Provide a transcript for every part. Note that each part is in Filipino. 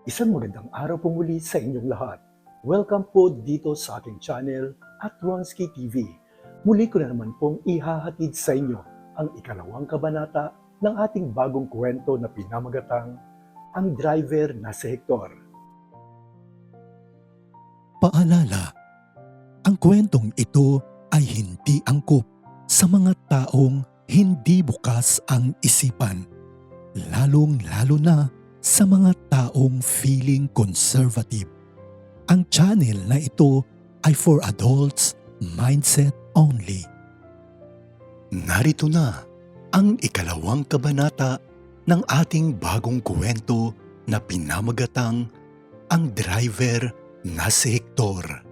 Isang magandang araw po muli sa inyong lahat. Welcome po dito sa aking channel at Ronski TV. Muli ko na naman pong ihahatid sa inyo ang ikalawang kabanata ng ating bagong kwento na pinamagatang Ang Driver na si Hector. Paalala, ang kwentong ito ay hindi angkop sa mga taong hindi bukas ang isipan, lalong-lalo na sa mga taong feeling conservative. Ang channel na ito ay for adults, mindset only. Narito na ang ikalawang kabanata ng ating bagong kwento na pinamagatang Ang Driver na si Hector.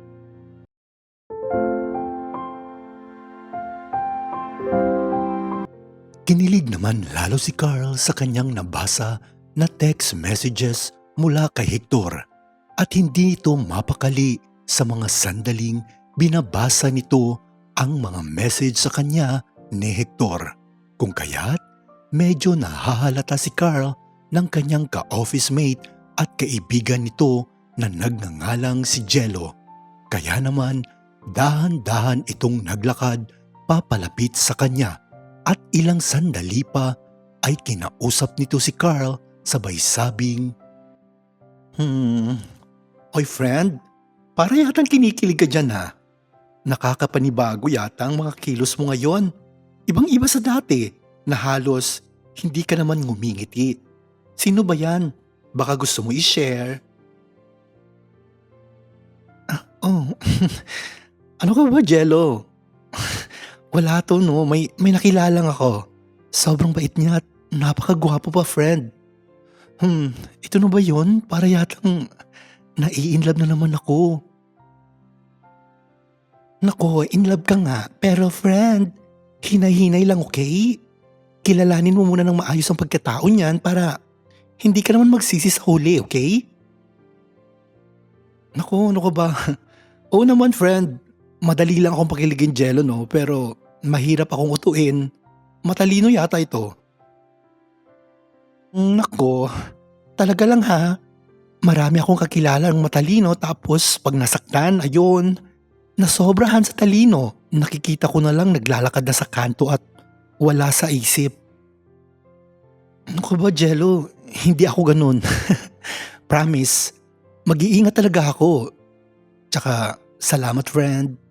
Kinilig naman lalo si Carl sa kanyang nabasa na text messages mula kay Hector at hindi ito mapakali sa mga sandaling binabasa nito ang mga message sa kanya ni Hector. Kung kaya't medyo nahahalata si Carl ng kanyang ka-office mate at kaibigan nito na nagngangalang si Jello. Kaya naman dahan-dahan itong naglakad papalapit sa kanya. At ilang sandali pa ay kinausap nito si Carl sabay sabing, Oy friend, para yatang kinikilig ka dyan ha. Nakakapanibago yata ang mga kilos mo ngayon. Ibang-iba sa dati na halos hindi ka naman ngumingiti. Sino ba yan? Baka gusto mo i-share? Oh, ano ka ba Jello? Wala to no, may nakilalang ako. Sobrang bait niya at napakagwapo pa friend. Ito na ba yun? Para yatang nai-inlove na naman ako. Nako, in love ka nga, pero friend, hinay-hinay lang okay? Kilalanin mo muna ng maayos ang pagkatao niyan para hindi ka naman magsisi sa huli, okay? Nako, ano ka ba? Oo naman friend, madali lang akong pakiligin Jello no, pero mahirap akong utuin. Matalino yata ito. Nako, talaga lang ha. Marami akong kakilalang matalino tapos pag nasaktan, ayun, nasobrahan sa talino. Nakikita ko na lang naglalakad na sa kanto at wala sa isip. Ano ka ba Jello? Hindi ako ganun. Promise, mag-iingat talaga ako. Tsaka salamat friend.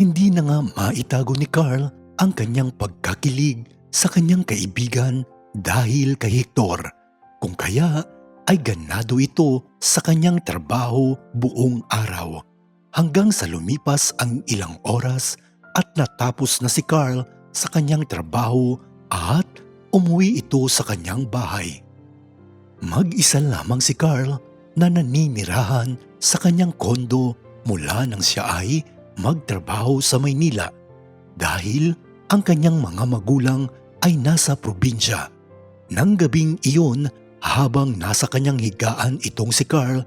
Hindi na nga maitago ni Carl ang kanyang pagkakilig sa kanyang kaibigan dahil kay Hector. Kung kaya ay ganado ito sa kanyang trabaho buong araw. Hanggang sa lumipas ang ilang oras at natapos na si Carl sa kanyang trabaho at umuwi ito sa kanyang bahay. Mag-isa lamang si Carl na naninirahan sa kanyang kondo mula nang siya ay magtrabaho sa Maynila dahil ang kanyang mga magulang ay nasa probinsya. Nang gabing iyon, habang nasa kanyang higaan itong si Carl,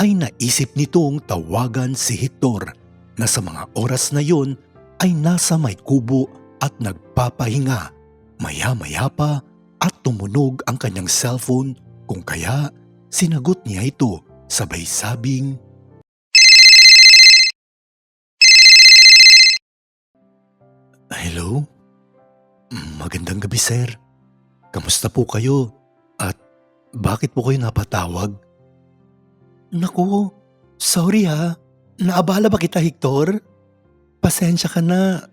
ay naisip nitong tawagan si Hector na sa mga oras na yon ay nasa may kubo at nagpapahinga. Maya-maya pa at tumunog ang kanyang cellphone kung kaya sinagot niya ito sabay sabing, Hello? Magandang gabi sir. Kamusta po kayo? At bakit po kayo napatawag? Naku, sorry ha. Naabala ba kita Hector? Pasensya ka na.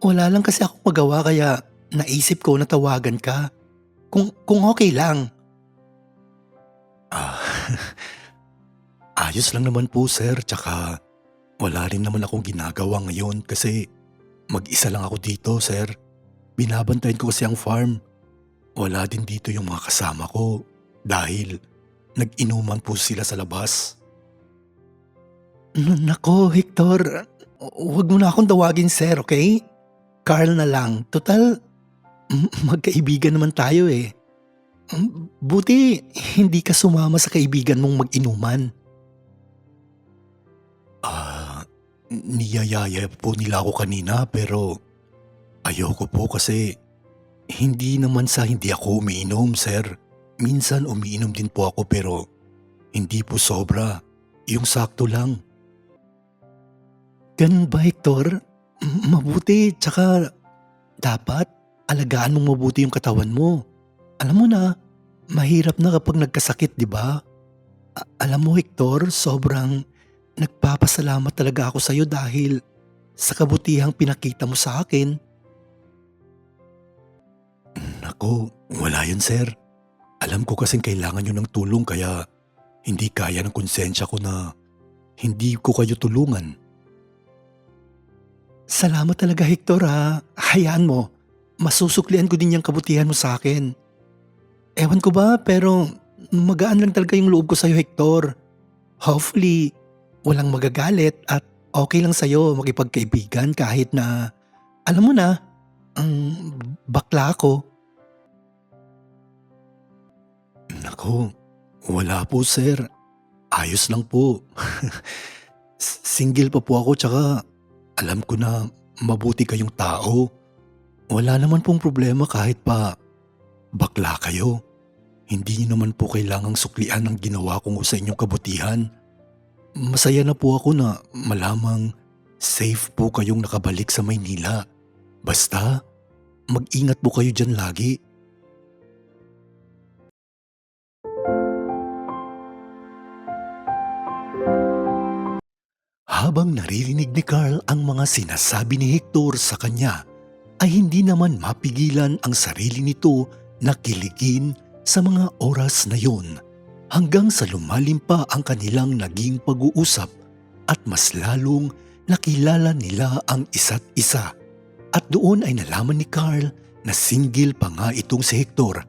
Wala lang kasi ako magawa kaya naisip ko na tawagan ka. Kung okay lang. Ah, ayos lang naman po sir, tsaka wala rin naman akong ginagawa ngayon kasi mag-isa lang ako dito sir. Binabantayan ko kasi ang farm. Wala din dito yung mga kasama ko dahil nag-inuman po sila sa labas. Nako Hector, huwag mo na akong tawagin sir, okay? Carl na lang, total magkaibigan naman tayo eh. Buti hindi ka sumama sa kaibigan mong mag-inuman. Niyayaya po nila ako kanina pero ayoko po kasi Hindi naman sa hindi ako umiinom, sir. Minsan umiinom din po ako pero hindi po sobra. Yung sakto lang. Ganun ba, Hector? Mabuti, tsaka dapat alagaan mong mabuti yung katawan mo. Alam mo na, mahirap na kapag nagkasakit, di ba? Alam mo, Hector, sobrang nagpapasalamat talaga ako sa'yo dahil sa kabutihang pinakita mo sa akin. Naku, wala yun, sir. Alam ko kasing kailangan nyo ng tulong kaya hindi kaya ng konsensya ko na hindi ko kayo tulungan. Salamat talaga, Hector, ha. Hayaan mo. Masusuklian ko din yung kabutihan mo sa akin. Ewan ko ba, pero magaan lang talaga yung loob ko sa'yo, Hector. Hopefully, walang magagalit at okay lang sa'yo makipagkaibigan kahit na, alam mo na, bakla ako. Naku, wala po, sir. Ayos lang po. Single pa po ako tsaka alam ko na mabuti kayong tao. Wala naman pong problema kahit pa bakla kayo. Hindi niyo naman po kailangang suklian ang ginawa ko sa inyong kabutihan. Masaya na po ako na malamang safe po kayong nakabalik sa Maynila. Basta, mag-ingat po kayo dyan lagi. Habang naririnig ni Carl ang mga sinasabi ni Hector sa kanya, ay hindi naman mapigilan ang sarili nito na kiligin sa mga oras na yon hanggang sa lumalim pa ang kanilang naging pag-uusap at mas lalong nakilala nila ang isa't isa. At doon ay nalaman ni Carl na single pa nga itong si Hector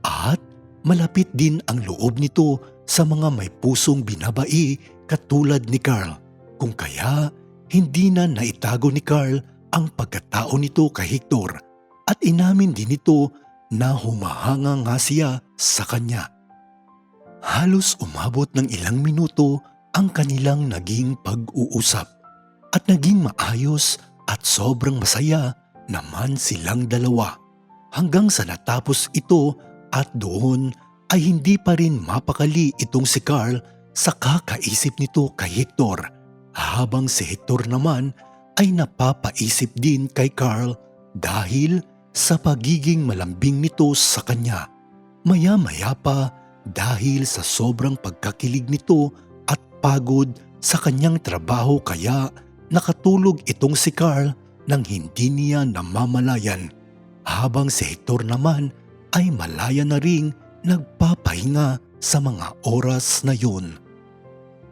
at malapit din ang loob nito sa mga may pusong binabai katulad ni Carl. Kung kaya hindi na naitago ni Carl ang pagkatao nito kay Hector at inamin din ito na humahanga nga siya sa kanya. Halos umabot ng ilang minuto ang kanilang naging pag-uusap at naging maayos at sobrang masaya naman silang dalawa hanggang sa natapos ito at doon ay hindi pa rin mapakali itong si Carl sa kakaisip nito kay Hector. Habang si Hector naman ay napapaisip din kay Carl dahil sa pagiging malambing nito sa kanya. Maya-maya pa dahil sa sobrang pagkakilig nito at pagod sa kanyang trabaho kaya nakatulog itong si Carl nang hindi niya namamalayan. Habang si Hector naman ay malaya na ring nagpapahinga sa mga oras na yun.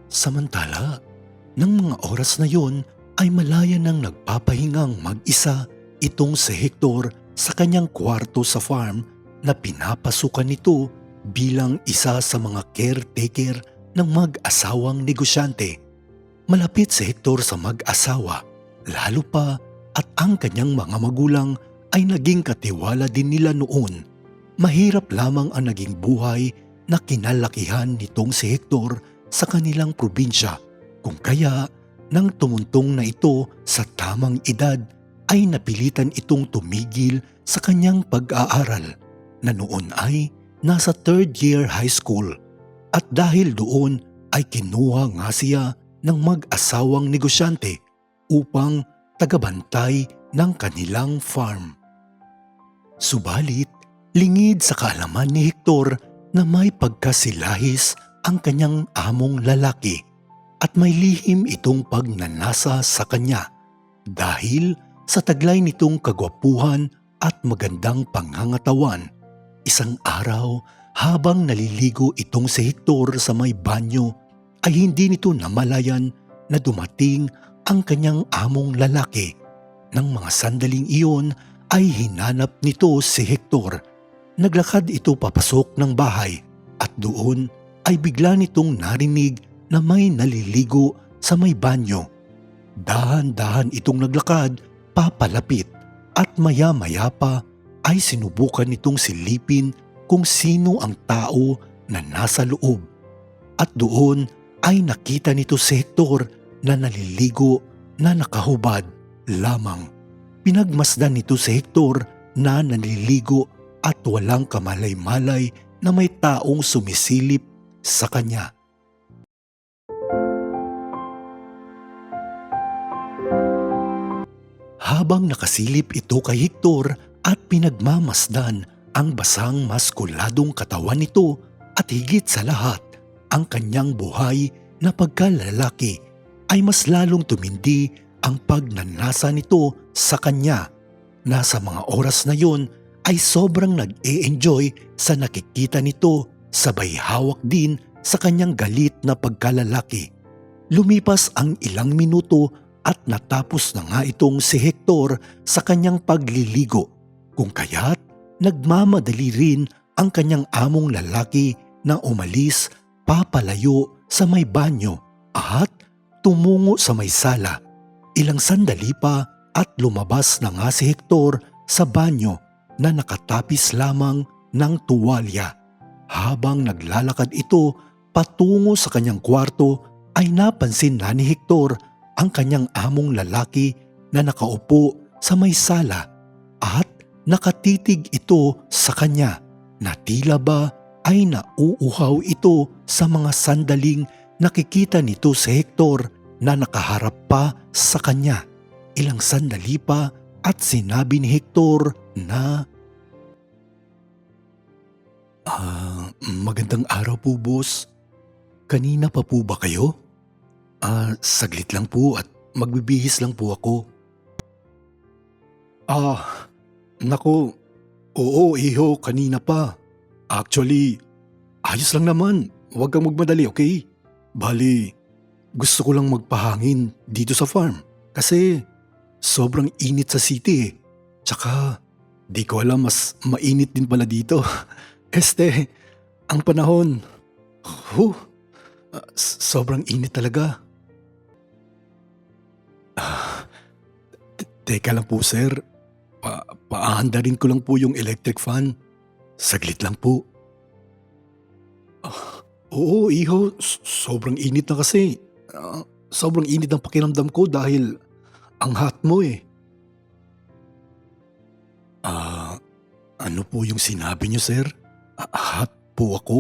Samantala, nang mga oras na yon ay malaya nang nagpapahingang mag-isa itong si Hector sa kanyang kwarto sa farm na pinapasukan nito bilang isa sa mga caretaker ng mag-asawang negosyante. Malapit si Hector sa mag-asawa, lalo pa at ang kanyang mga magulang ay naging katiwala din nila noon. Mahirap lamang ang naging buhay na kinalakihan nitong si Hector sa kanilang probinsya. Kung kaya, nang tumuntong na ito sa tamang edad ay napilitan itong tumigil sa kanyang pag-aaral na noon ay nasa 3rd year high school at dahil doon ay kinuha nga siya ng mag-asawang negosyante upang tagabantay ng kanilang farm. Subalit, lingid sa kaalaman ni Hector na may pagkasilahis ang kanyang among lalaki. At may lihim itong pagnanasa sa kanya dahil sa taglay nitong kagwapuhan at magandang pangangatawan. Isang araw habang naliligo itong si Hector sa may banyo ay hindi nito namalayan na dumating ang kanyang among lalaki. Nang mga sandaling iyon ay hinanap nito si Hector. Naglakad ito papasok ng bahay at doon ay bigla nitong narinig na may naliligo sa may banyo. Dahan-dahan itong naglakad papalapit at maya-maya pa ay sinubukan nitong silipin kung sino ang tao na nasa loob. At doon ay nakita nito si Hector na naliligo na nakahubad lamang. Pinagmasdan nito si Hector na naliligo at walang kamalay-malay na may taong sumisilip sa kanya. Habang nakasilip ito kay Hector at pinagmamasdan ang basang maskuladong katawan nito at higit sa lahat, ang kanyang buhay na pagkalalaki ay mas lalong tumindi ang pagnanasa nito sa kanya. Nasa mga oras na yon ay sobrang nag-e-enjoy sa nakikita nito, sabay hawak din sa kanyang galit na pagkalalaki. Lumipas ang ilang minuto at natapos na nga itong si Hector sa kanyang pagliligo, kung kaya't nagmamadali rin ang kanyang among lalaki na umalis papalayo sa may banyo at tumungo sa may sala. Ilang sandali pa at lumabas na nga si Hector sa banyo na nakatapis lamang ng tuwalya. Habang naglalakad ito patungo sa kanyang kwarto ay napansin na ni Hector ang kanyang among lalaki na nakaupo sa may sala at nakatitig ito sa kanya na tila ba ay nauuhaw ito sa mga sandaling nakikita nito si Hector na nakaharap pa sa kanya. Ilang sandali pa at sinabi ni Hector na, magandang araw po, boss. Kanina pa po ba kayo? Saglit lang po at magbibihis lang po ako. Naku, oo iho, kanina pa. Actually, ayos lang naman. Huwag kang magmadali, okay? Bali, gusto ko lang magpahangin dito sa farm kasi sobrang init sa city eh. Tsaka, di ko alam, mas mainit din pala dito. Ang panahon, sobrang init talaga. Teka lang po sir, paandarin ko lang po yung electric fan. Saglit lang po. Oo iho, sobrang init na kasi. Sobrang init ang pakiramdam ko dahil ang hot mo eh. Ano po yung sinabi niyo sir? Hot po ako?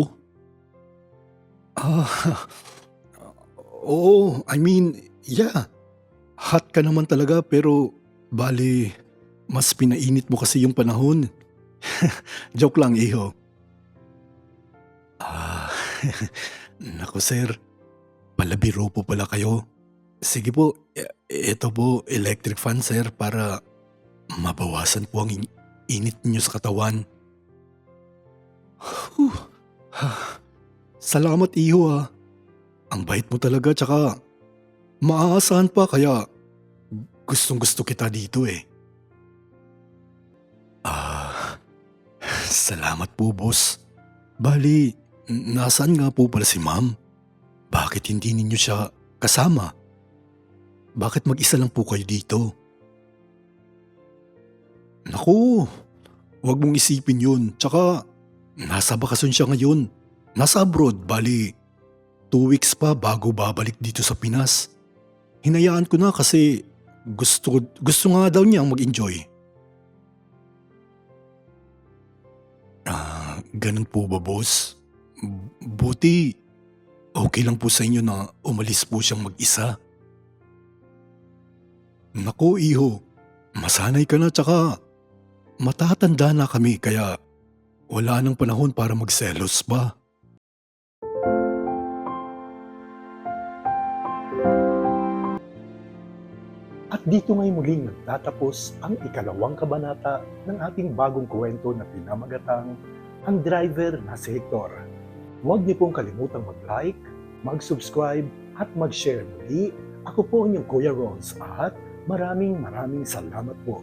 Oo, I mean, yeah. Hot ka naman talaga pero bali, mas pinainit mo kasi yung panahon. Joke lang, iho. Naku sir, palabiro po pala kayo. Sige po, ito po electric fan sir para mabawasan po ang init niyo sa katawan. Salamat iho ah. Ang bait mo talaga tsaka maaasahan pa kaya gustong gusto kita dito eh. Salamat po boss. Bali, nasaan nga po pala si ma'am? Bakit hindi ninyo siya kasama? Bakit mag-isa lang po kayo dito? Naku, wag mong isipin yun. Tsaka, nasa bakasyon siya ngayon. Nasa abroad, bali 2 weeks pa bago babalik dito sa Pinas. Hinayaan ko na kasi gusto nga daw niyang mag-enjoy. Ganun po ba boss? Buti okay lang po sa inyo na umalis po siyang mag-isa. Naku iho, masanay ka na tsaka matatanda na kami kaya wala nang panahon para magselos pa. At dito ngay muling nagtatapos ang ikalawang kabanata ng ating bagong kwento na pinamagatang Ang Driver na si Hector. Huwag niyo pong kalimutang mag-like, mag-subscribe at mag-share muli. Ako po inyong Kuya Ronz at maraming salamat po.